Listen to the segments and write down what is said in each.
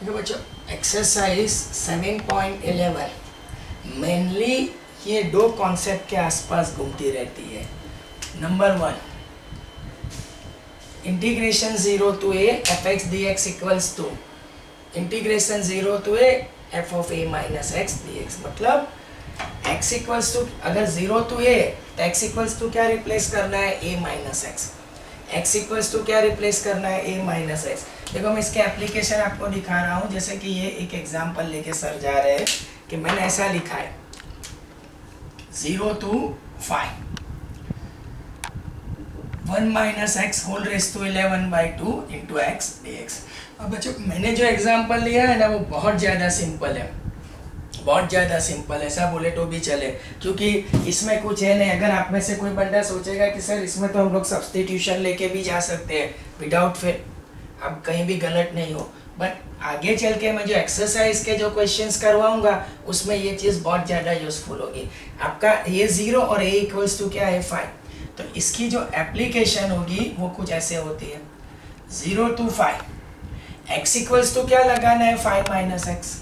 देखो बच्चों, exercise 7.11 mainly ये दो कॉन्सेप्ट के आसपास घूमती रहती है। Number 1, integration 0 to a fx dx equals to integration 0 to a f of a minus x dx। मतलब x इक्वल्स टू, अगर 0 to a तो x इक्वल्स टू क्या रिप्लेस करना है, a minus x. x equals to क्या replace करना है, a minus x. देखो मैं इसके एप्लीकेशन आपको दिखा रहा हूँ। जैसे कि ये एक एग्जांपल लेके सर जा रहे हैं कि मैंने ऐसा लिखा है 0 to 5 1 minus x whole raise to 11/2 into x dx। अब बच्चों मैंने जो एग्जांपल लिया है ना वो बहुत ज़्यादा सिंपल है, बहुत ज़्यादा सिंपल, ऐसा बोले तो भी चले, क्योंकि इसमें कुछ है नहीं। अगर आप में से कोई बंदा सोचेगा कि सर इसमें तो हम लोग सब्स्टिट्यूशन लेके भी जा सकते हैं विदाउट फिर, आप कहीं भी गलत नहीं हो। बट आगे चल के मैं जो एक्सरसाइज के जो क्वेश्चंस करवाऊंगा उसमें ये चीज़ बहुत ज़्यादा यूजफुल होगी। आपका ये 0 और a इक्वल्स टू क्या है, 5। तो इसकी जो एप्लीकेशन होगी वो कुछ ऐसे होती है 0 to 5 x इक्वल्स टू क्या लगाना है, 5 माइनस एक्स,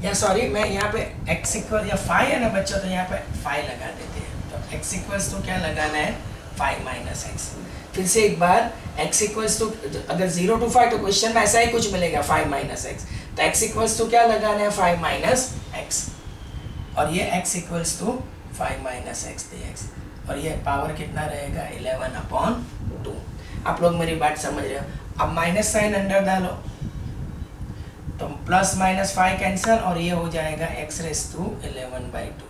या सॉरी मैं यहाँ पे x इक्वल या 5 है ना बच्चों, तो यहाँ पे 5 लगा देते हैं। तो x इक्वल्स टू क्या लगाना है, 5 माइनस एक्स। फिर से एक बार x इक्वल्स टू, अगर 0 to 5 तो क्वेश्चन में ऐसा ही कुछ मिलेगा 5 माइनस एक्स। तो x इक्वल्स टू क्या लगाना है, 5 माइनस एक्स, और ये x equals to 5 minus x dx, और ये पावर कितना रहेगा, 11/2। आप लोग मेरी बात समझ रहे हो। अब माइनस साइन अंदर डालो तो प्लस माइनस 5 कैंसिल, और ये हो जाएगा x रेस टू 11/2।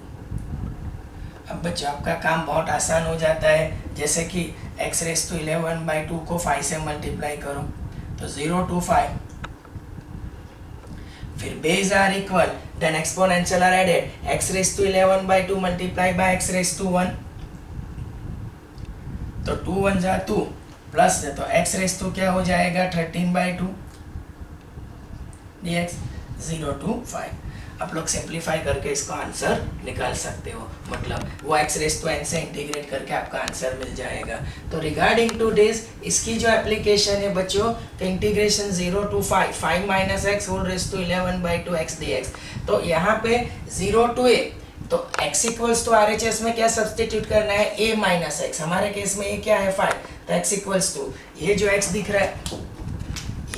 अब बच्चों आपका काम बहुत आसान हो जाता है। जैसे कि x रेस टू 11/2 को 5 से मल्टीप्लाई करो तो 0 to 5, फिर base are equal, then exponential are added, x raise to 11/2 multiply by x raise to 1, तो 2 1 जा 2 प्लस है तो x रेस टू क्या हो जाएगा, 13/2 dx 0 to 5। आप लोग सिंप्लीफाई करके इसको आंसर निकाल सकते हो। मतलब वो x रेस टू n से इंटीग्रेट करके आपका आंसर मिल जाएगा। तो रिगार्डिंग टू दिस, इसकी जो एप्लीकेशन है बच्चों, तो integration 0 to 5 minus x whole raise to 11/2 x dx। तो यहाँ पे 0 to a, तो x इक्वल्स टू RHS में क्या सब्सटीट्यूट करना है, a माइनस एक्स। हमारे केस में ये क्या है, 5। तो x इक्वल्स टू ये जो x दिख रहा है,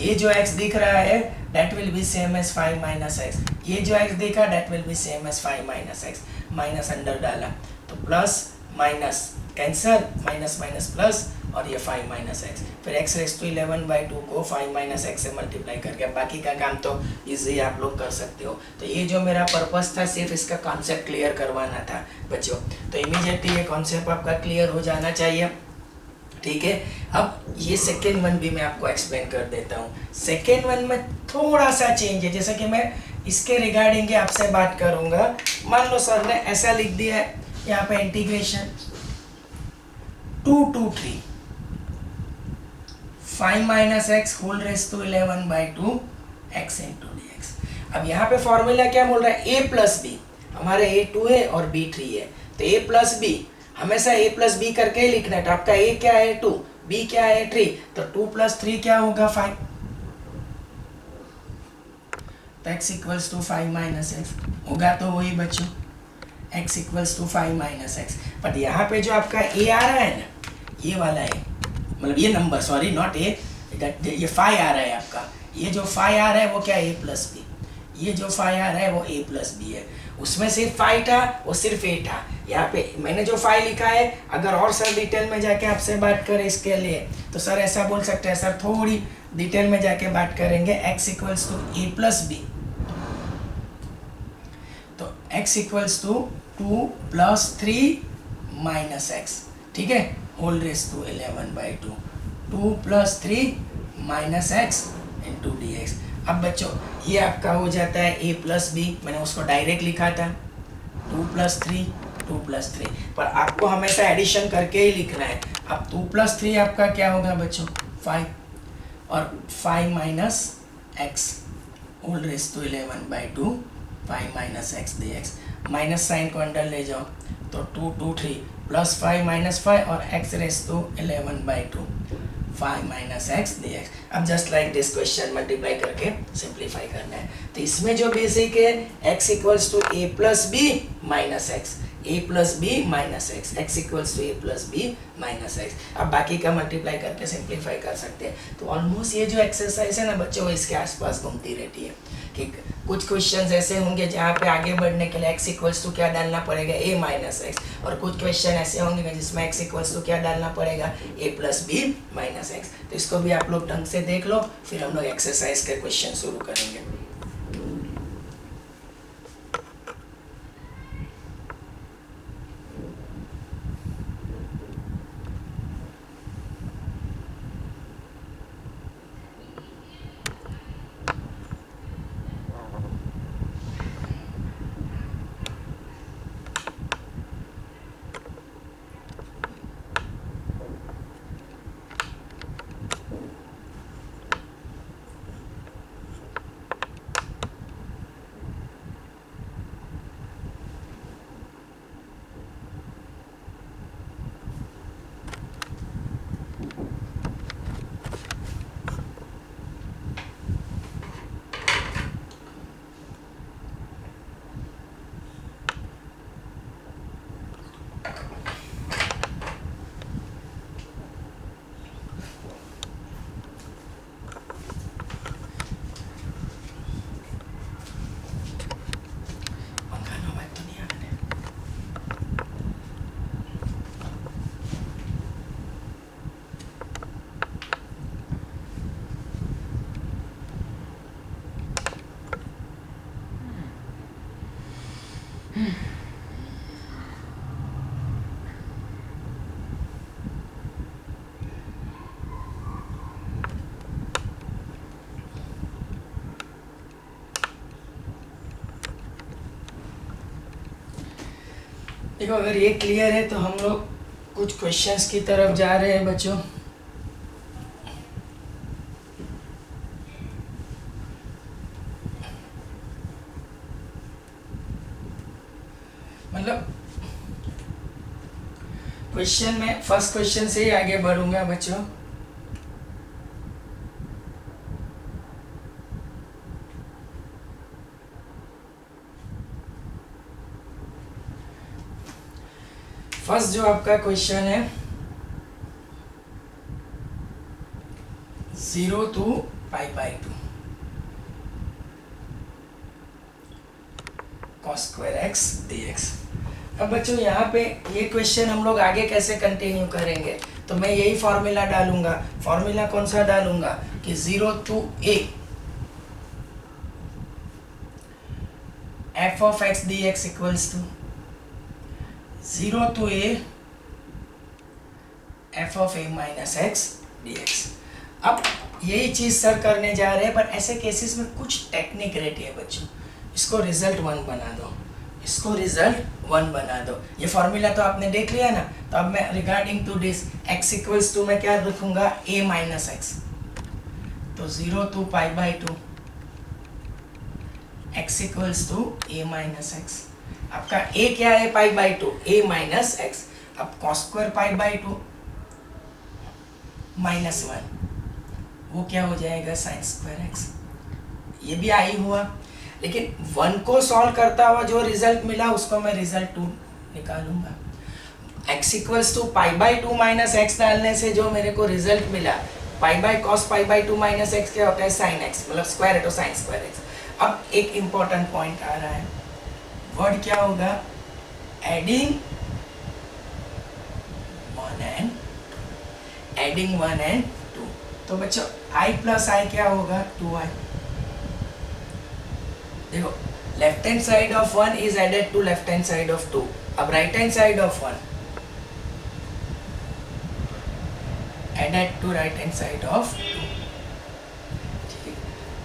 ये जो x दिख रहा है that will be same as 5 minus x, ये जो x दिखा that will be same as 5 minus x। Minus अंदर डाला तो plus minus cancer, minus minus plus, और ये 5 माइनस एक्स। फिर x रेस टू 11/2 को 5 माइनस एक्स से मल्टीप्लाई करके बाकी का काम तो इजी आप लोग कर सकते हो। तो ये जो मेरा पर्पस था सिर्फ इसका कॉन्सेप्ट क्लियर करवाना था बच्चों। तो इमीडिएटली ये कॉन्सेप्ट आपका क्लियर हो जाना चाहिए, ठीक है। अब ये सेकेंड वन भी मैं आपको एक्सप्लेन कर देता हूँ। सेकेंड वन में थोड़ा सा चेंज है, जैसे कि मैं इसके रिगार्डिंग आपसे बात करूँगा। मान लो सर ने ऐसा लिख दिया है यहाँ पे integration 2 to 3 5 minus x whole raise to 11/2 x into dx। अब यहाँ पे फॉर्मूला क्या बोल रहा है, a प्लस बी। हमारे a 2 है और b 3 है, तो a प्लस बी हमेशा a प्लस बी करके ही लिखना है। तो आपका a क्या है, 2, b क्या है, 3, तो 2 + 3 क्या होगा, 5। तो x equals to 5 minus x होगा, तो वही बच्चों x equals to 5 minus x. But यहाँ पे जो आपका a आ रहा है ना, ये वाला है, मतलब ये नंबर, सॉरी नॉट a, ये 5 आ रहा है आपका। ये जो 5 आ रहा है वो क्या है, a प्लस बी। ये जो 5 आ रहा है वो a प्लस बी है। उसमें सिर्फ 5 था, वो सिर्फ a था। यहाँ पे मैंने जो 5 लिखा है, अगर और सर डिटेल में जाके आपसे बात करें इसके लिए, तो सर ऐसा बोल सकते हैं, सर थोड़ी डिटेल में जाके बात करेंगे। x equals to a plus b, तो x equals to 2 + 3 minus x, ठीक है, whole raise to 11/2, 2 + 3 minus x into dx। अब बच्चों ये आपका हो जाता है a प्लस बी, मैंने उसको डायरेक्ट लिखा था 2 + 3, 2 + 3, पर आपको हमेशा एडिशन करके ही लिखना है। अब 2 + 3 आपका क्या होगा बच्चों, 5, और 5 minus x whole raise to 11/2 5 minus x dx। Minus sign को अंदर ले जाओ तो 2 2 3 +5 - 5 और x raise to 11/2 five minus X D X. अब just like this question multiply करके सिंप्लीफाई करना है। तो इसमें जो बेसिक है x equals to A plus B minus x, A plus B minus X, X equals to A plus B minus x. अब बाकी का मल्टीप्लाई करके सिंप्लीफाई कर सकते हैं। तो ऑलमोस्ट ये जो एक्सरसाइज है ना बच्चों, वो इसके आसपास घूमती रहती है कि कुछ क्वेश्चंस ऐसे होंगे जहाँ पे आगे बढ़ने के लिए x इक्वल्स टू क्या डालना पड़ेगा, a माइनस एक्स, और कुछ क्वेश्चन ऐसे होंगे जिसमें x इक्वल्स टू क्या डालना पड़ेगा, a plus B minus x. तो इसको भी आप लोग ढंग से देख लो, फिर हम लोग एक्सरसाइज के क्वेश्चन शुरू करेंगे। देखो अगर ये क्लियर है तो हम लोग कुछ क्वेश्चंस की तरफ जा रहे हैं बच्चों। मतलब क्वेश्चन में फर्स्ट क्वेश्चन से ही आगे बढ़ूंगा बच्चों। फर्स्ट जो आपका क्वेश्चन है 0 to π/2 cos square x dx। अब बच्चों यहाँ पे ये क्वेश्चन हम लोग आगे कैसे कंटिन्यू करेंगे, तो मैं यही फॉर्मूला डालूंगा। फॉर्मूला कौन सा डालूंगा कि 0 to a f of x dx equals to 0 to a f of a minus x dx। अब यही चीज सर करने जा रहे हैं, पर ऐसे केसेस में कुछ टेक्निक रहती है बच्चों। इसको रिजल्ट 1 बना दो, इसको रिजल्ट 1 बना दो। ये फॉर्मूला तो आपने देख लिया ना। तो अब मैं regarding to this x equals to मैं क्या रखूंगा, a माइनस एक्स। तो 0 to π/2 x equals to a minus x. आपका a क्या है, π/2 a माइनस एक्स। अब cos स्क्वायर π/2 माइनस 1, वो क्या हो जाएगा sin स्क्वायर एक्स। ये भी आई हुआ, लेकिन 1 को सॉल्व करता हुआ जो रिजल्ट मिला उसको मैं रिजल्ट 2 निकालूंगा। x equals to π/2 minus X डालने से जो मेरे को रिजल्ट मिला, cos π/2 माइनस एक्स क्या होता है, sin x, मतलब स्क्वायर है तो sin स्क्वायर एक्स। अब एक इंपॉर्टेंट पॉइंट आ रहा है, वर्ड क्या होगा, एडिंग 1 and 2। तो बच्चों i प्लस आई क्या होगा, 2i। देखो left hand side of 1 is added to left hand side of 2। अब right hand side of 1 added to right hand side of 2। ठीक है,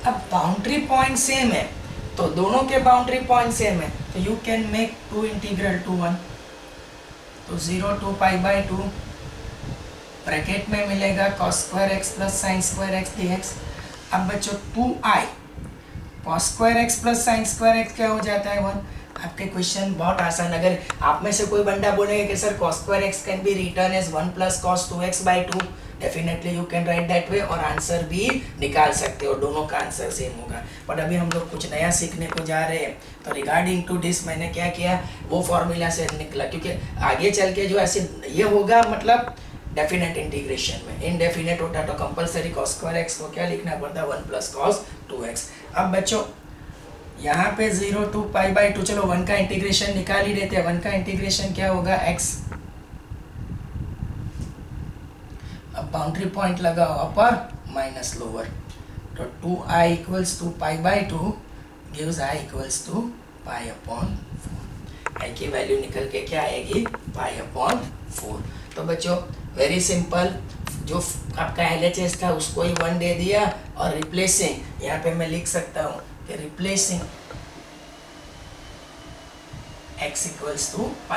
अब बाउंड्री पॉइंट सेम है, तो दोनों के बाउंड्री पॉइंट सेम है, तो you can make 2 integral to 1। तो 0 to π/2 ब्रैकेट में मिलेगा cos square x plus sine square x dx। अब बच्चों 2i cos square x plus sine square x क्या हो जाता है, 1। आपके क्वेश्चन बहुत आसान। अगर आप में से कोई बंदा बोलेगा कि sir cos square x can be written as 1 plus cos 2x/2, definitely you can write that way और आंसर भी निकाल सकते हो, दोनों का आंसर सेम होगा। बट अभी हम लोग कुछ नया सीखने को जा रहे हैं, तो रिगार्डिंग टू दिस मैंने क्या किया, वो फॉर्मूला से निकला, क्योंकि आगे चल के जो ऐसे ये होगा मतलब डेफिनेट इंटीग्रेशन में, इनडेफिनेट होता तो कंपलसरी cos स्क्वायर एक्स को क्या लिखना पड़ता है 1 + cos 2x। अब बच्चों यहाँ पे 0 to π/2, चलो 1 का इंटीग्रेशन निकाल ही देते हैं। 1 का इंटीग्रेशन क्या होगा x, अब बाउंड्री पॉइंट लगाओ अपर माइनस लोअर, तो 2i = π/2 गिव्स i = π/4। i की वैल्यू निकल के क्या आएगी π/4। तो बच्चों वेरी सिंपल, जो आपका LHS था उसको ही 1 दे दिया और रिप्लेसिंग, यहाँ पे मैं लिख सकता हूँ कि रिप्लेसिंग x = π/2 -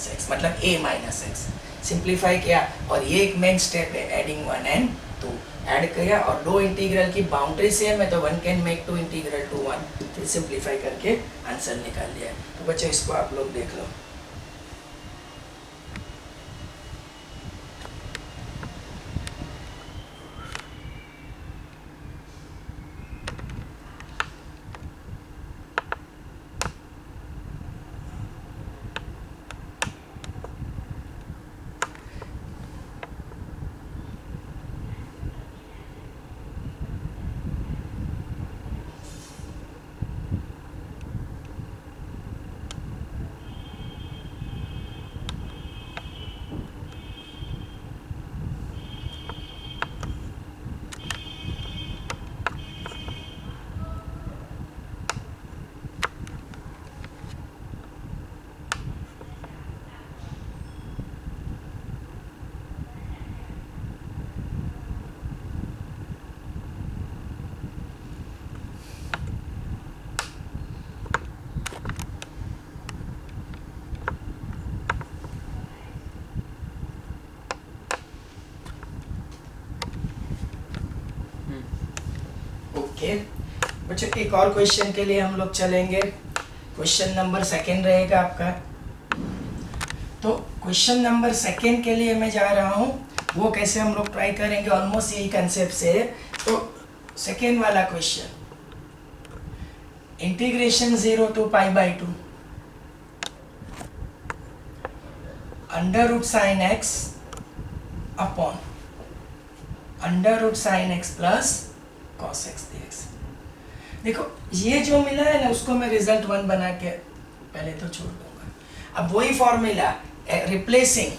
x, मतलब a - x। सिंप्लीफाई किया और ये एक मेन स्टेप है, एडिंग 1 and 2 ऐड किया और दो इंटीग्रल की बाउंड्री सेम है तो 1 कैन मेक 2 इंटीग्रल टू 1, फिर सिंप्लीफाई करके आंसर निकाल लिया। तो बच्चों इसको आप लोग देख लो। ओके बच्चों, एक और क्वेश्चन के लिए हम लोग चलेंगे। क्वेश्चन नंबर 2 रहेगा आपका। तो क्वेश्चन नंबर 2 के लिए मैं जा रहा हूँ, वो कैसे हम लोग ट्राई करेंगे, ऑलमोस्ट यही कंसेप्ट से। तो सेकेंड वाला question, integration 0 to π/2 √sin x upon √sin x plus cos x dx। देखो ये जो मिला है ना, उसको मैं रिजल्ट 1 बना के पहले तो छोड़ दूंगा। अब वही फॉर्मूला, रिप्लेसिंग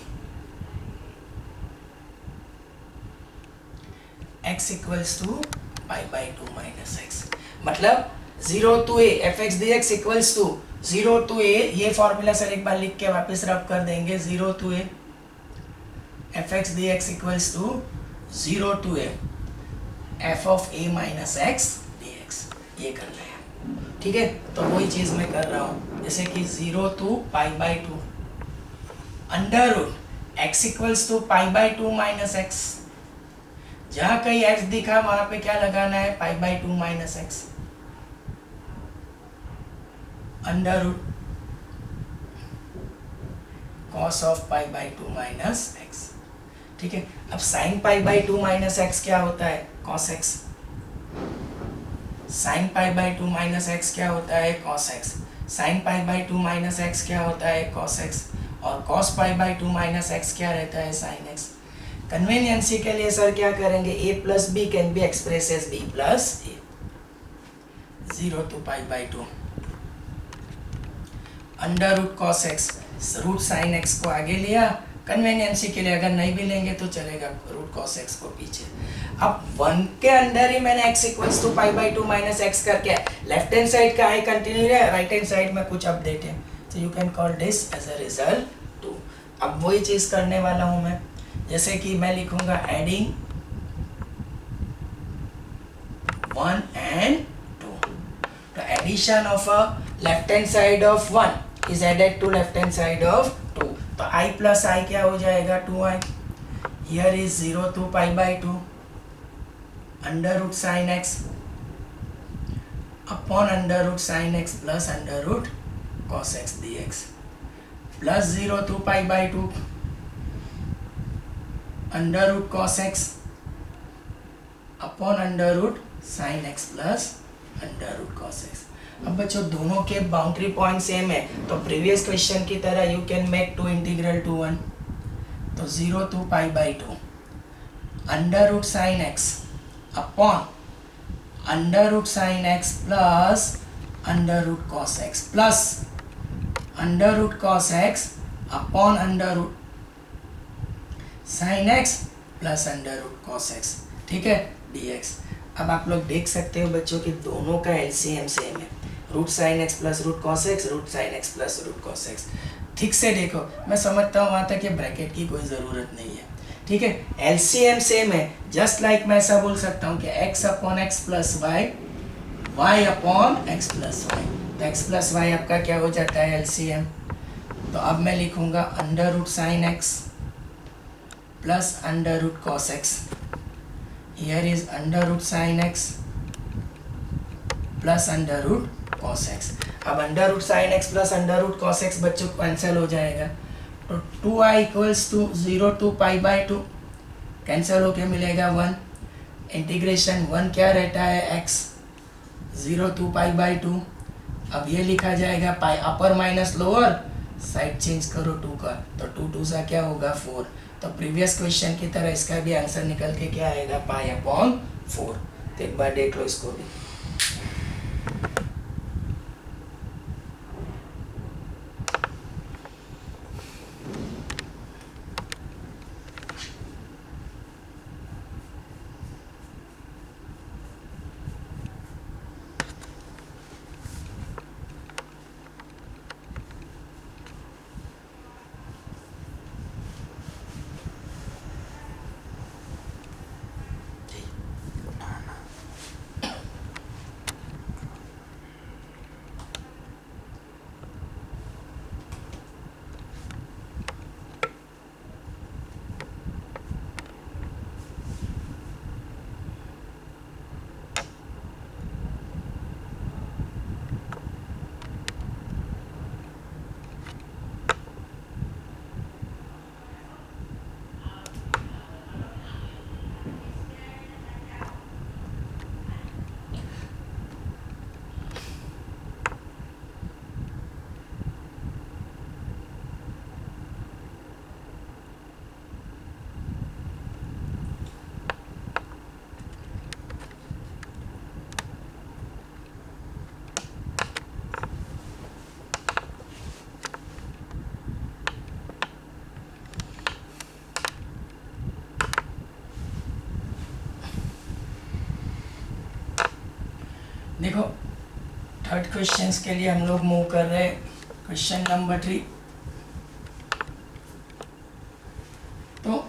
x = π/2 - x, मतलब 0 to a fx dx = 0 to a, ये फॉर्मूला सर एक बार लिख के वापस रब कर देंगे। 0 to a fx dx = 0 to a f of a - x dx, ये कर रहे हैं, ठीक है। तो वही चीज मैं कर रहा हूँ, जैसे कि 0 to π/2 √x = π/2 - x, जहाँ कहीं x दिखा वहां पे क्या लगाना है, π/2 - x, √ cos of π/2 - x, ठीक है। अब sin π/2 - x क्या होता है, cos x, sin π/2 - x क्या होता है, cos x, sin π/2 - x क्या होता है, cos x, और cos π/2 - x क्या रहता है, sin x। कन्वीनियंसी के लिए सर क्या करेंगे, a + b can be express as b + a। 0 to π/2 √cos x, √sin x को आगे लिया कन्वीनियंसी के लिए, अगर नहीं भी लेंगे तो चलेगा, √cos x को पीछे। अब 1 के अंदर ही मैंने x = π/2 - x करके लेफ्ट हैंड साइड का आई कंटिन्यू है, राइट हैंड साइड में कुछ अपडेट है, तो you can call this as a result 2। अब वही चीज करने वाला हूं मैं, जैसे कि मैं लिखूंगा एडिंग 1 and 2, तो addition of a left hand side of 1 is added to left hand side of 2, तो i + i क्या हो जाएगा, 2i। Here is 0 to π/2 √sin x upon √sin x plus √cos x dx, plus 0 to π/2 under root cos x upon under root sine x plus under root cos x. अब बच्चों दोनों के boundary point same है, तो previous question की तरह you can make two integral to one, तो 0 to π/2 under root sine x upon under root sine x plus under root cos x plus under root cos x upon under root sine x plus under root cos x, ठीक है, dx। अब आप लोग देख सकते हो बच्चों कि दोनों का एलसीएम सेम है, root sine x plus root cos x, root sine x plus root cos x. ठीक से देखो, मैं समझता हूँ वहाँ तक कि ब्रैकेट की कोई ज़रूरत नहीं है, ठीक है, एलसीएम सेम है। जस्ट लाइक मैं ऐसा बोल सकता हूँ कि x upon x plus y, y upon x plus y, तो x प्लस वाई आपका क्या हो जाता है एलसीएम। तो अब मैं लिखूँगा under root sine x plus under root cos x, here is under root sine x plus under root cos x. अब under root sine x plus under root cos x बच्चों कैंसिल हो जाएगा, तो 2i equals to 0 to π/2 cancel होके मिलेगा 1, integration 1 क्या रहता है x 0 to π/2। अब ये लिखा जाएगा pi upper minus lower, side change करो 2 का, तो 2 2 सा क्या होगा 4। तो प्रीवियस क्वेश्चन की तरह इसका भी आंसर निकल के क्या आएगा π/4। तो एक बार देख लो इसको भी। देखो थर्ड क्वेश्चंस के लिए हम लोग मूव कर रहे हैं। क्वेश्चन नंबर 3, तो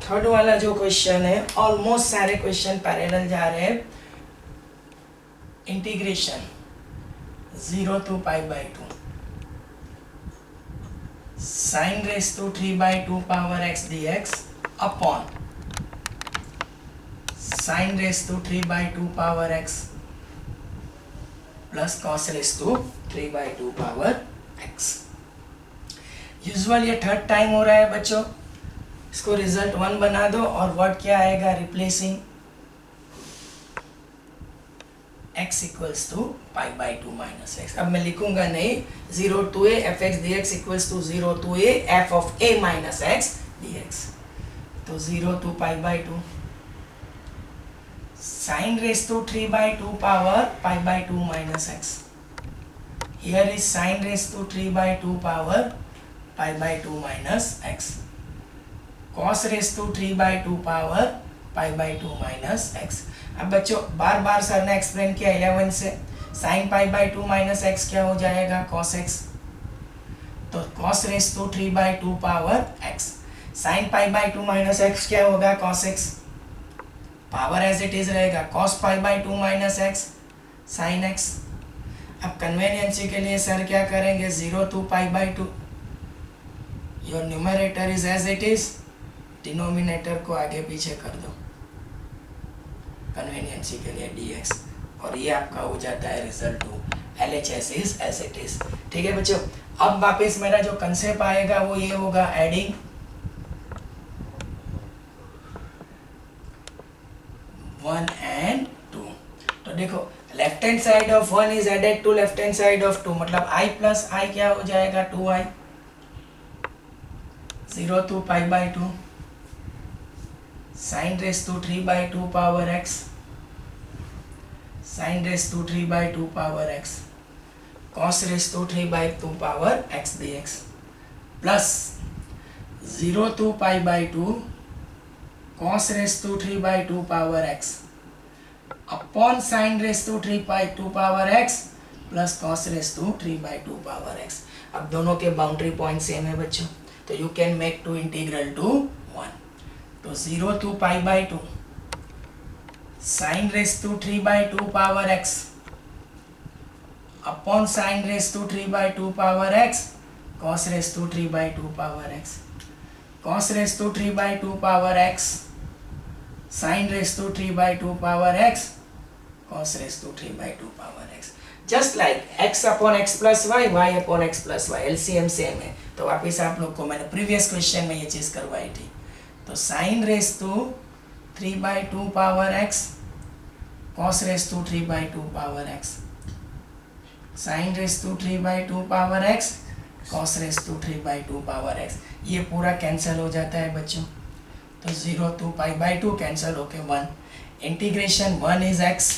थर्ड वाला जो क्वेश्चन है ऑलमोस्ट सारे क्वेश्चन पैरेलल जा रहे हैं। Integration 0 to π/2 sine raise to 3/2 power x dx अपॉन sine raise to 3/2 power x plus cos raise to 3/2 power x। Usual ये थर्ड टाइम हो रहा है बच्चों, इसको रिजल्ट 1 बना दो और वर्ड क्या आएगा replacing x equals to π/2 minus x। अब मैं लिखूंगा नहीं 0 to a f(x) dx equals to 0 to a f of a minus x dx, तो 0 to π/2 sin raised to 3/2 power π/2 minus x. Here is sin raised to 3/2 power π/2 minus x. Cos raised to 3/2 power π/2 minus x. अब बच्चों बार बार sir ने explain किया 11 से, sin π/2 minus x क्या हो जाएगा cos x, तो cos raised to 3/2 power x, sin π/2 minus x क्या होगा cos x, power as it is रहेगा cos π/2 minus x sine x. अब कन्वीनियंसी के लिए सर क्या करेंगे 0 to π/2, your numerator is as it is, denominator को आगे पीछे कर दो कन्वीनियंसी के लिए dx, और ये आपका हो जाता है result 2, LHS is as it is. ठीक है बच्चों, अब वापस मेरा जो कंसेप्ट आएगा वो ये होगा एडिंग 1 and 2। तो देखो left hand side of 1 is added to left hand side of 2, मतलब i प्लस i क्या हो जाएगा 2i, 0 to pi by 2 sin raised to 3 by 2 power x, sin raised to 3 by 2 power x, cos raised to 3 by 2 power x dx, plus 0 to pi by 2 cos raised to 3 by 2 power x upon sin raised to 3 by 2 power x plus cos raised to 3 by 2 power x। अब दोनों के boundary point same है बच्चों, तो you can make two integral to 1। तो 0 to pi by 2 sin raised to 3 by 2 power x upon sin raised to 3 by 2 power x cos raised to 3 by 2 power x, cos raised to 3 by 2 power x sin raised to 3 by 2 power x cos raised to 3 by 2 power x। Just like x upon x plus y, y upon x plus y, LCM same है। तो वापिस आप लोग को मैंने previous question में ये चीज़ करवाई थी। तो sine raise to 3 by 2 power x cos raise to 3 by 2 power x, sine raise to 3 by 2 power x cos raise to 3 by 2 power x, ये पूरा कैंसिल हो जाता है बच्चों। तो 0 to pi by 2 कैंसिल होके 1, इंटीग्रेशन 1 इज x,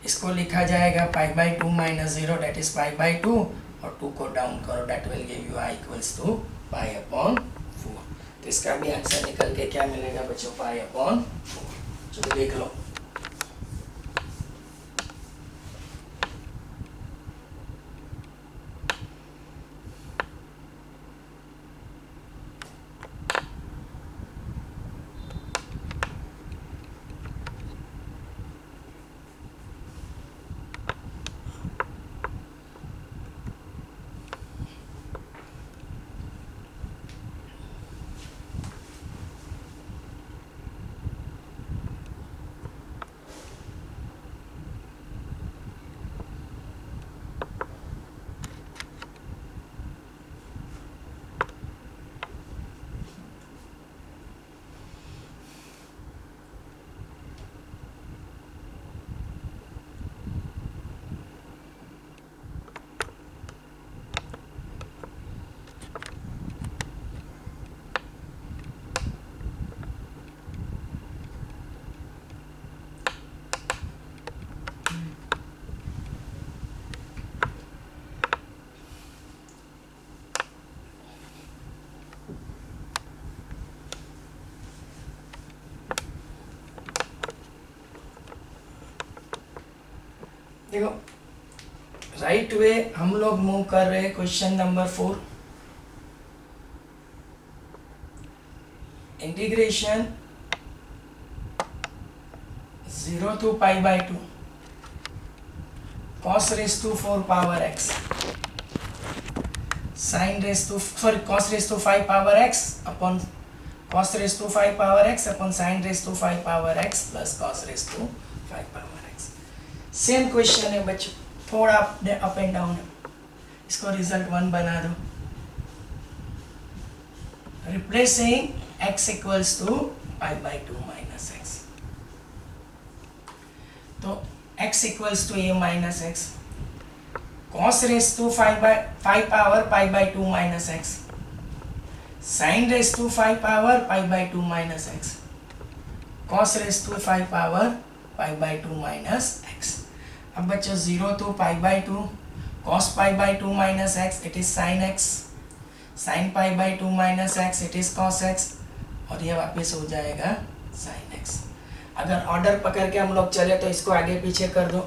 इसको लिखा जाएगा pi by 2 minus 0 that is pi by 2, और 2 को डाउन करो that will give you i equals to pi upon 4। तो इसका भी आंसर निकल के क्या मिलेगा बच्चों, pi upon 4। चलो देख लो। देखो राइट वे हम लोग मूव कर रहे हैं। Question number 4, integration 0 to pi by 2 cos raised to 4 power x sin raised to cos raised to 5 power x upon cos raised to 5 power x upon sin raised to 5 power x plus cos raised to 5 power x। Same question है बच्चों, थोड़ा up and down है, इसको result 1 बना दो। Replacing x equals to pi by 2 minus x, तो x equals to a minus x, cos raised to 5 power pi by 2 minus x, sin raised to 5 power pi by 2 minus x, cos raised to 5 power pi by 2 minus x। अब बच्चों 0 to pi by 2 cos pi by 2 minus x it is sin x, sin pi by 2 minus x it is cos x, और ये वापस हो जाएगा sin x। अगर order पकड़ के हम लोग चले तो इसको आगे पीछे कर दो।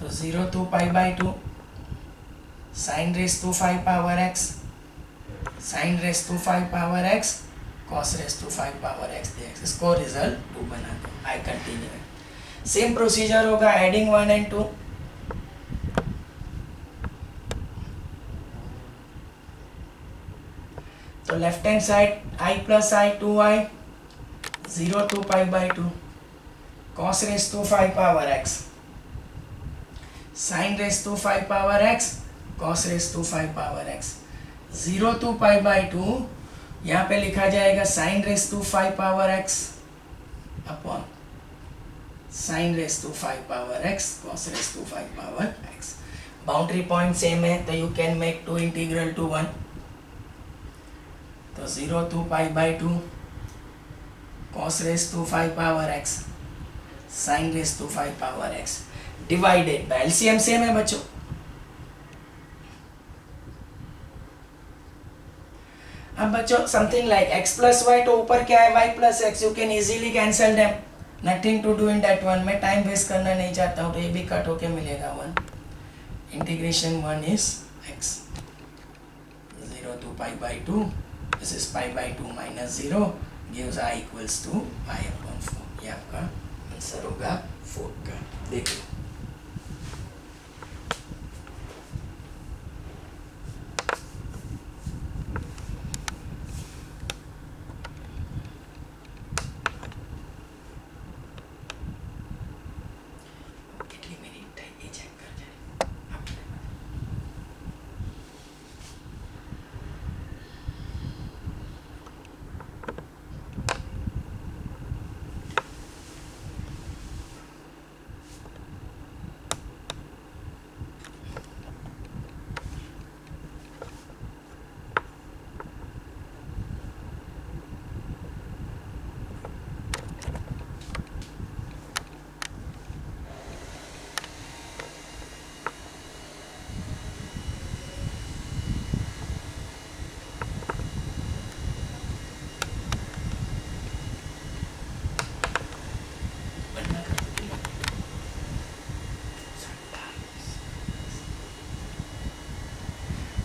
तो 0 to pi by 2 sin raised to 5 power x, sin raised to 5 power x cos raised to 5 power x dx, इसको रिजल्ट 2 बना दो। आई कंटिन्यू, सेम प्रोसीजर होगा, एडिंग 1 and 2। तो left hand side i plus i 2i 0 to pi by 2 cos raised to 5 power x sin raised to 5 power x cos raised to 5 power x 0 to pi by 2 यहाँ पे लिखा जाएगा sine raise to 5 power x upon sine raise to 5 power x cos raise to 5 power x। Boundary point same है तो you can make two integral to 1, तो 0 to pi by 2 cos raise to 5 power x sine raise to 5 power x divided by LCM same है बच्चों। अब बच्चों something like x plus y, तो ऊपर क्या है y plus x, you can easily cancel them, nothing to do in that one. मैं time waste करना नहीं चाहता हूँ, तो ये भी कट होके मिलेगा 1। Integration 1 is x 0 to pi by 2, this is pi by 2 minus 0 gives i equals to pi upon 4। ये आपका आंसर होगा 4 का। देखो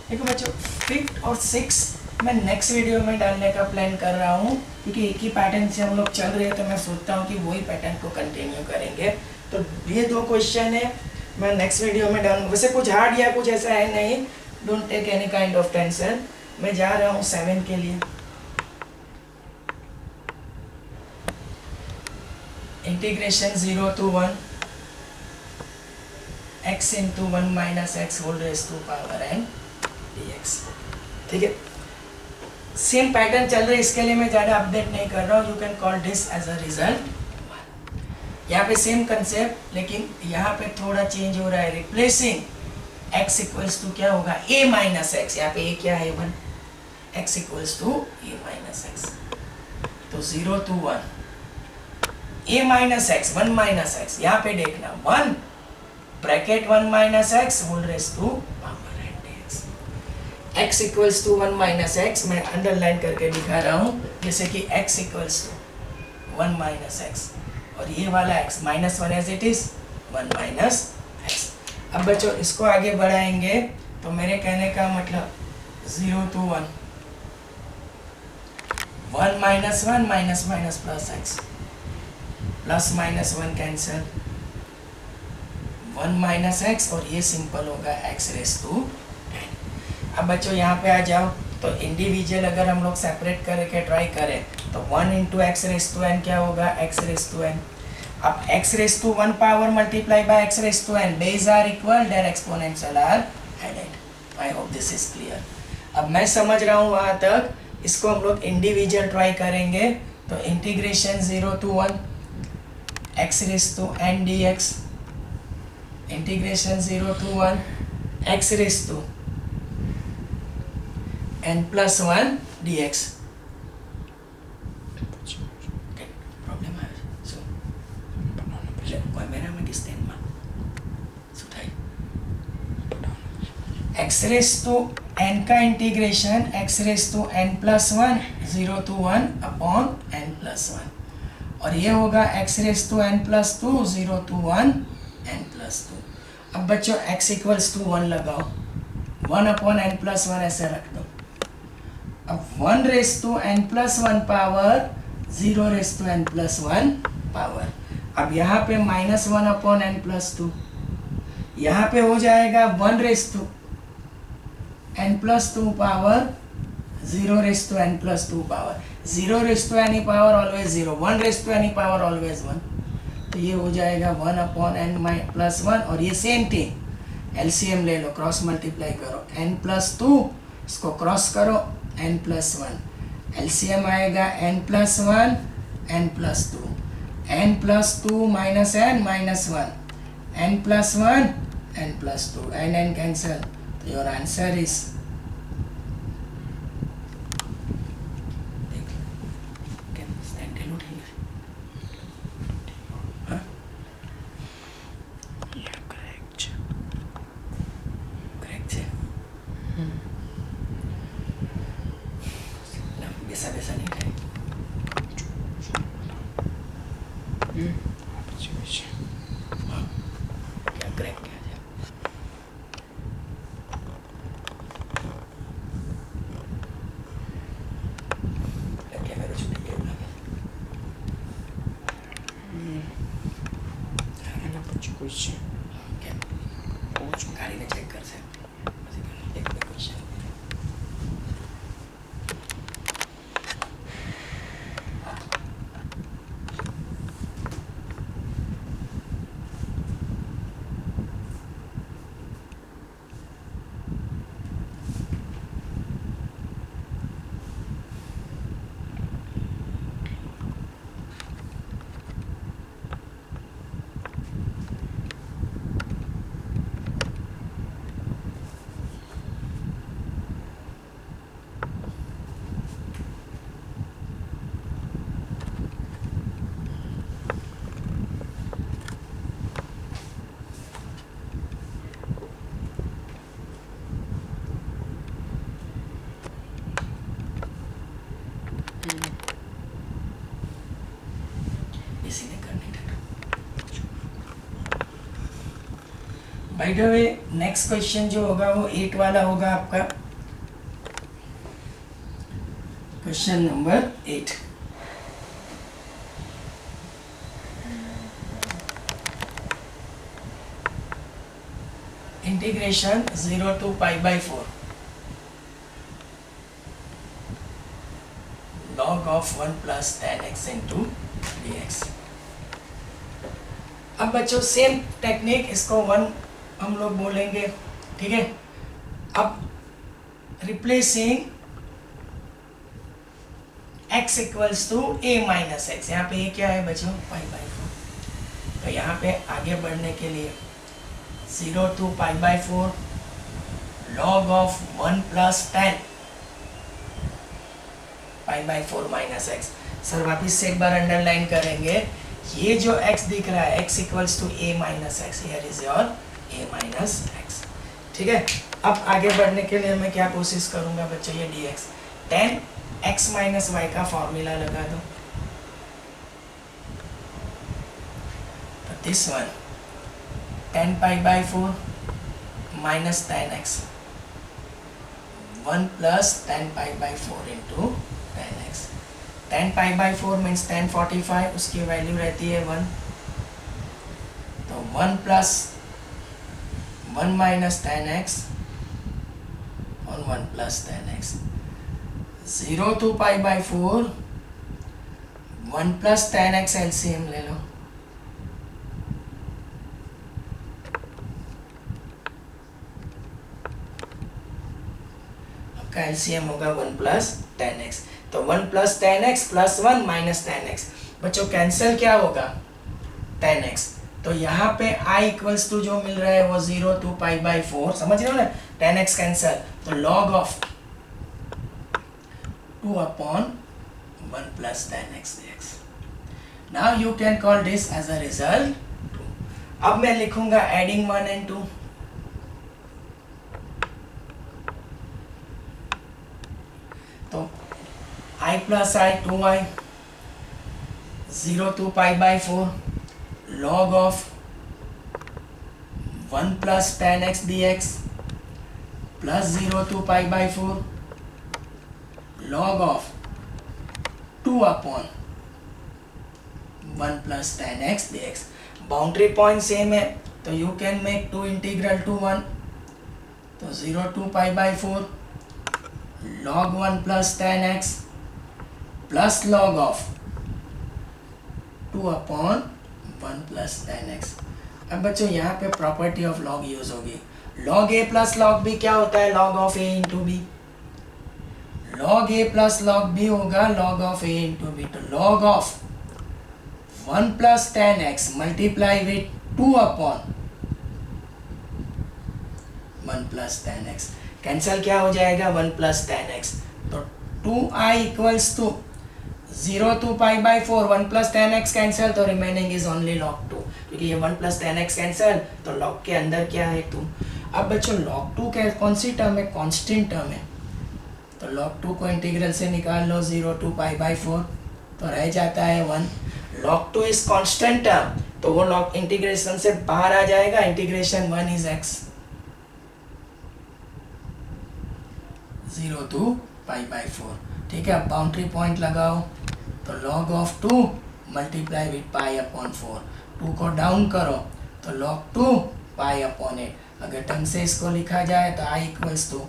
देखो बच्चों 5th और 6th मैं नेक्स्ट वीडियो में डालने का प्लान कर रहा हूँ, क्योंकि एक ही पैटर्न से हम लोग चल रहे हैं, तो मैं सोचता हूँ कि वही पैटर्न को कंटिन्यू करेंगे। तो ये 2 क्वेश्चन है मैं नेक्स्ट वीडियो में डालूंगा। वैसे कुछ हार्ड या कुछ ऐसा है नहीं, don't take any kind of tension. मैं जा रहा हूँ 7 के लिए। Integration 0 to 1 x into 1 minus x whole raised to power n dx। ठीक है, सेम पैटर्न चल रहा है, इसके लिए मैं ज़्यादा अपडेट नहीं कर रहा हूँ। You can call this as a result. यहाँ पे सेम कंसेप्ट, लेकिन यहाँ पे थोड़ा चेंज हो रहा है। रिप्लेसिंग x इक्वल्स टू क्या होगा a माइनस एक्स, यहाँ पे a क्या है 1, x equals to a minus x. तो 0 to 1 a minus x 1 minus x, यहाँ पे देखना 1 bracket 1 minus x whole raise to power n dx। x equals to 1 minus x मैं अंडरलाइन करके दिखा रहा हूँ, जैसे कि x equals to 1 minus x, और ये वाला x minus 1 as it is 1 minus x. अब बच्चों इसको आगे बढ़ाएंगे, तो मेरे कहने का मतलब 0 to 1 1 minus 1 minus minus plus x, plus minus 1 cancel, 1 minus x, और ये सिंपल होगा x रेस टू n। अब बच्चों यहाँ पे आ जाओ, तो इंडिविजुअल अगर हम लोग सेपरेट करके ट्राई करें, तो 1 into x raise to n क्या होगा x रेस टू n। अब x raise to 1 power multiply by x raise to n, base are equal, their exponential are added. I hope this is clear. अब मैं समझ रहा हूँ वहाँ तक, इसको हम लोग इंडिविजुअल ट्राई करेंगे। तो integration 0 to 1 x raise to n dx, integration 0 to 1 x raise to n plus 1 dx। Problem है सो कोई मेरा में किस दिन में सुधाई x रेस टू n का integration x raise to n plus 1 0 to 1 upon n plus 1, और ये होगा x raise to n plus 2 0 to 1 n plus 2। अब बच्चों x इक्वल्स टू 1 लगाओ, 1 अपॉन n प्लस 1 ऐसे रख दो। अब 1 raise to n plus 1 power 0 raise to n plus 1 power. अब यहाँ पे माइनस 1 अपॉन n प्लस 2, यहाँ पे हो जाएगा 1 raise to n plus 2 power 0 raise to n plus 2 power. 0 raise to any power always 0, 1 raise to any power always 1। तो ये हो जाएगा 1 अपॉन n प्लस 1, और ये सेम थिंग एलसीएम ले लो, क्रॉस मल्टीप्लाई करो, n प्लस 2 इसको क्रॉस करो n प्लस 1, एलसीएम आएगा n+1 n+2, n+2 minus n -1, n+1 n+2, n cancel, तो योर आंसर इज, वैसा नहीं है। क्या करेक्ट है? क्या मेरे छुट्टी के लगे? Ana poczekajcie. क्या गाड़ी में चेक कर सकते, एक क्वेश्चन। इसी ने करनी था। By the way next question जो होगा वो 8 वाला होगा आपका, question number 8। Integration 0 to π/4 log of 1 plus tan x into dx। अब बच्चों सेम टेक्निक, इसको 1 हम लोग बोलेंगे, ठीक है। अब replacing x equals to a minus x, यहाँ पे ये क्या है बच्चों, π/4। तो यहाँ पे आगे बढ़ने के लिए 0 to π/4 log of 1 plus tan π/4 minus x. Sir वापिस से एक बार अंडरलाइन करेंगे, ये जो x दिख रहा है x equals to a minus x, here is your a minus x, ठीक है। अब आगे बढ़ने के लिए मैं क्या कोशिश करूंगा बच्चों, ये dx tan x minus y का फॉर्मूला लगा दो, तो this one tan π/4 minus tan x, 1 plus tan π/4 into tan x। tan π/4 means tan 45, उसकी वैल्यू रहती है 1, तो 1 प्लस 1 माइनस tan x और 1 plus tan x। 0 to π/4 1 plus tan x LCM ले लो, आपका एलसीएम होगा 1 प्लस tan x, तो 1 plus tan x plus 1 minus tan x। बच्चों कैंसिल क्या होगा, tan x, तो यहाँ पे i इक्वल्स टू जो मिल रहा है वो 0 to π/4, समझ रहे हो ना, tan x कैंसिल, तो log of 2 upon 1 plus tan x dx। Now you can call this as a result 2। अब मैं लिखूंगा एडिंग 1 and 2, तो i plus I 2i 0 to π/4 log of 1 plus tan x dx plus 0 to π/4 log of 2 upon 1 plus tan x dx। Boundary point same है, तो you can make 2 integral to 1, तो 0 to π/4 log 1 plus tan x plus log of 2 upon 1 plus tan x। अब बच्चों यहाँ पे property of log use होगी, log a plus log b क्या होता है, log of a into b, log a plus log b होगा log of a into b, तो log of 1 plus 10x multiply with 2 upon 1 plus 10x, cancel क्या हो जाएगा 1 plus 10x, तो 2i equals to 0 to pi by 4, 1 plus 10x cancel, तो remaining is only log 2, क्योंकि ये 1 plus 10x cancel, तो log के अंदर क्या है 2। अब बच्चों log 2 क्या कौन सी टर्म है, कांस्टेंट टर्म है, तो log 2 को इंटीग्रल से निकाल लो 0 to pi by 4, तो रह जाता है 1। log 2 इज कांस्टेंट टर्म, तो वो log इंटीग्रेशन से बाहर आ जाएगा, integration 1 is x 0 to pi by 4, ठीक है। अब बाउंड्री पॉइंट लगाओ, तो log of 2 multiply with pi upon 4, 2 को डाउन करो तो log 2 पाई अपॉन 8, अगर ढंग से इसको लिखा जाए तो i equals to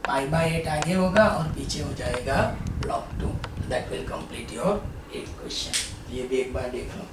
pi by 8 आगे होगा और पीछे हो जाएगा log 2। That will complete your 8 question. ये भी एक बार देख लो।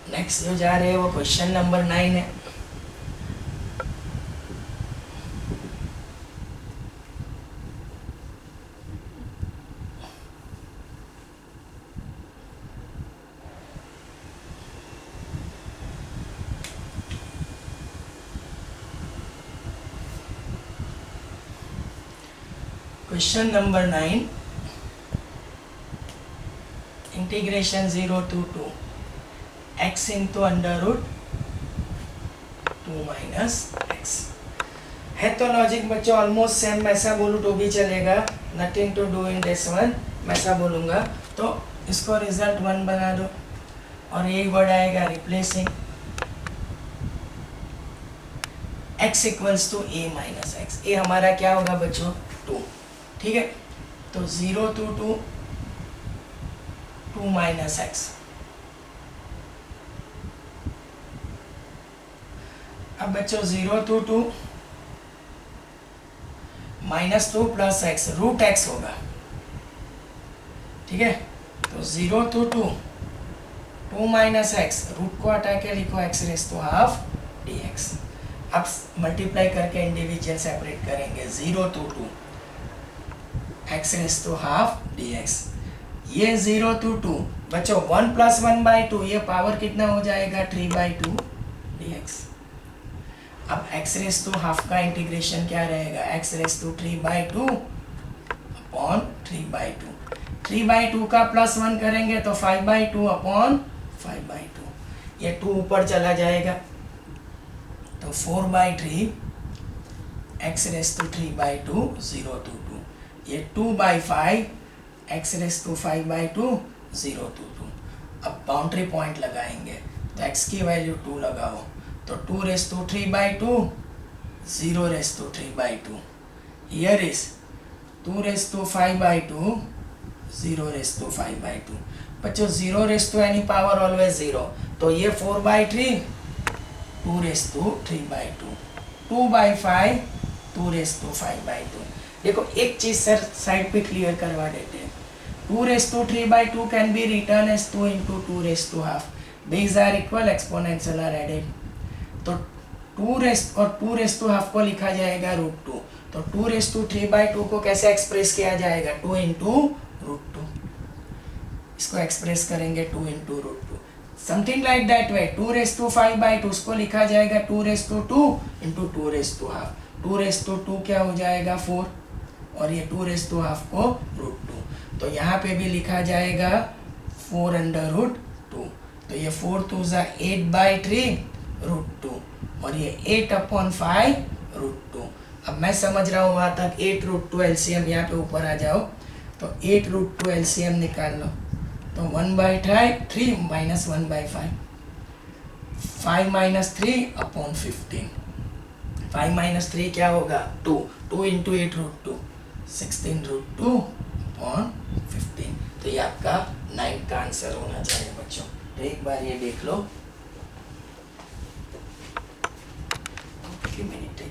नेक्स्ट जो जा रहे हैं वो क्वेश्चन नंबर 9 है। Question number 9, integration 0 to 2 x into under root 2 minus x है। तो लॉजिक बच्चों ऑलमोस्ट सेम, मैं ऐसा बोलूँ तो भी चलेगा, nothing to do in this one, मैं ऐसा बोलूँगा तो इसको रिजल्ट 1 बना दो और एक वर्ड आएगा replacing x equals to a minus x. A हमारा क्या होगा बच्चों 2, ठीक है। तो 0 to 2 2 माइनस एक्स। अब बच्चों 0 to 2 minus 2 plus x, root x होगा, ठीक है। तो 0 to 2 2 माइनस एक्स, रूट को हटा के लिखो x raise to half dx। अब मल्टीप्लाई करके इंडिविजुअल सेपरेट करेंगे, 0 to 2 x raise to half dx। ये 0 to 2 बच्चों 1 प्लस 1/2, ये पावर कितना हो जाएगा 3/2 dx। अब x रेस टू हाफ का इंटीग्रेशन क्या रहेगा, x रेस टू 3/2 अपॉन 3/2, 3/2 का प्लस 1 करेंगे तो 5/2 अपॉन 5/2, ये 2 ऊपर चला जाएगा तो 4/3 x रेस टू 3/2 0 to 2, ये 2/5 x रेस टू 5/2 0 to 2। अब बाउंड्री पॉइंट लगाएंगे तो x की वैल्यू 2 लगाओ, तो 2 raise to 3/2 0 raise to 3/2, here is 2 raise to 5/2 0 raise to 5/2। बच्चों 0 raise to any power always 0, तो ये 4/3 2 रेस टू 3/2, 2/5 2 रेस टू 5/2। देखो एक चीज सर साइड पे क्लियर करवा देते हैं, 2 raise to 3/2 can be written as 2 into 2 raise to half, base are equal, exponential are added, तो 2 रेस और 2 रेस टू हाफ को लिखा जाएगा √2, तो 2 रेस टू 3/2 को कैसे एक्सप्रेस किया जाएगा 2 into √2, इसको एक्सप्रेस करेंगे 2 into √2। Something like that way 2^5/2 उसको लिखा जाएगा 2^2 इंटू 2^12. 2^2 क्या हो जाएगा 4 और ये 2^12 को √2. तो यहाँ पे भी लिखा जाएगा 4√2. तो ये 4×2 = 8/3 √2 और ये 8/5 √2. अब मैं समझ रहा हूँ वहाँ तक 8√2 एलसीएम. यहाँ पे ऊपर आ जाओ तो 8√2 एलसीएम निकाल लो. तो 1/3 माइनस 1/5 5 - 3/15. 5 - 3 क्या होगा 2. 2 × 8√2 16√2/15. तो ये आपका 9 का आंसर होना चाहिए बच्चों. तो एक बार ये देख लो. मिनट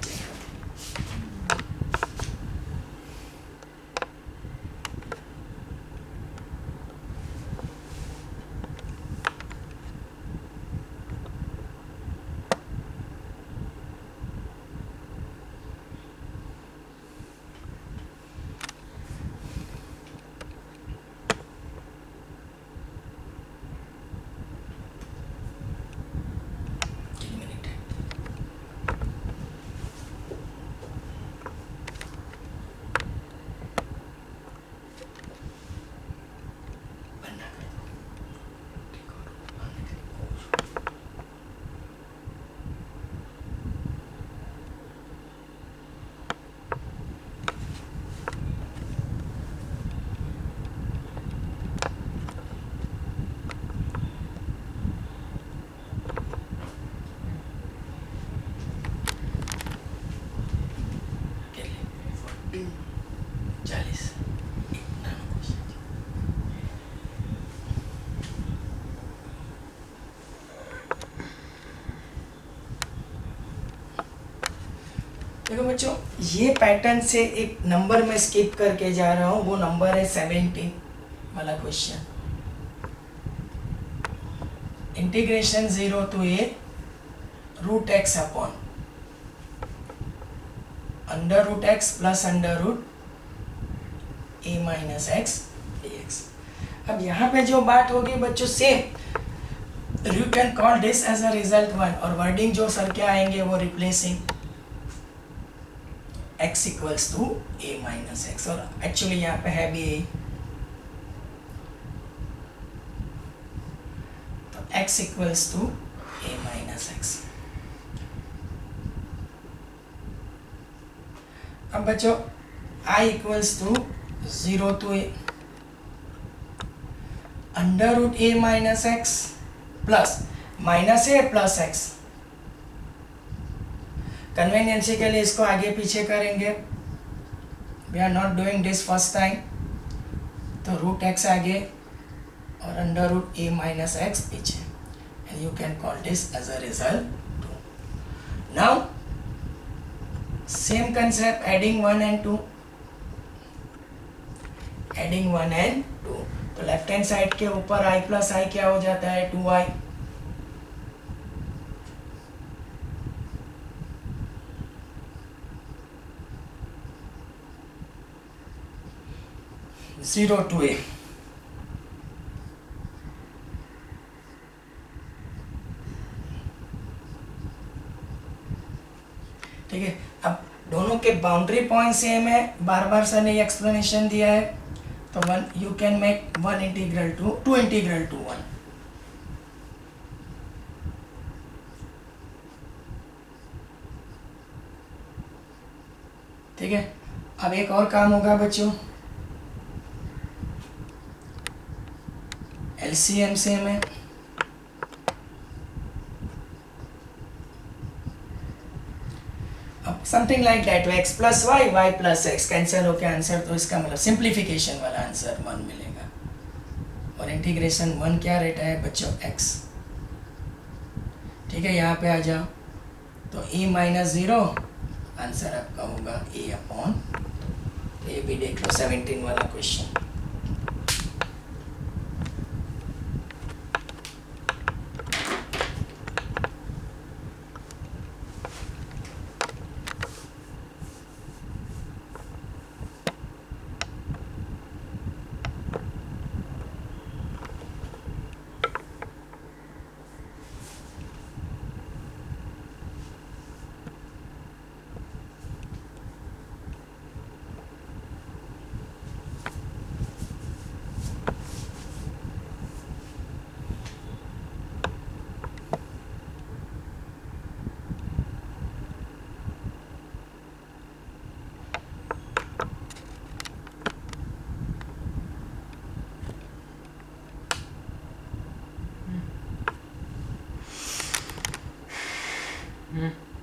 देखो बच्चों, ये पैटर्न से एक नंबर में स्किप करके जा रहा हूँ. वो नंबर है 17 वाला question. Integration 0 to a √x upon √x plus √a - x dx. अब यहाँ पे जो बात होगी बच्चों same. You can call this as a result 1 और वर्डिंग जो सर क्या आएंगे वो रिप्लेसिंग x = a - x और एक्चुअली यहाँ पे है भी a. तो x = a - x. अब बच्चों I = 0 to a √a - x plus -a plus x. Convenience के लिए इसको आगे पीछे करेंगे. We are not doing this first time. तो √x आगे और √a - x पीछे. And you can call this as a result 2. Now same concept adding 1 and 2. Adding 1 and 2. तो लेफ्ट हैंड साइड के ऊपर i + i क्या हो जाता है 2i. Zero to a. ठीक है. अब दोनों के बाउंड्री पॉइंट सेम है. बार बार सर ने ये एक्सप्लेनेशन दिया है. तो 1 you can make 1 integral to 2 integral to 1. ठीक है. अब एक और काम होगा बच्चों. एलसीएम सेम है. अब something like that x + y y + x cancel होके आंसर. तो इसका मतलब सिंप्लीफिकेशन वाला आंसर 1 मिलेगा. और इंटीग्रेशन 1 क्या रहता है बच्चों x. ठीक है. यहाँ पे आ जाओ. तो a - 0 आंसर आपका होगा a/. ये भी देख लो 17 वाला क्वेश्चन. हम्म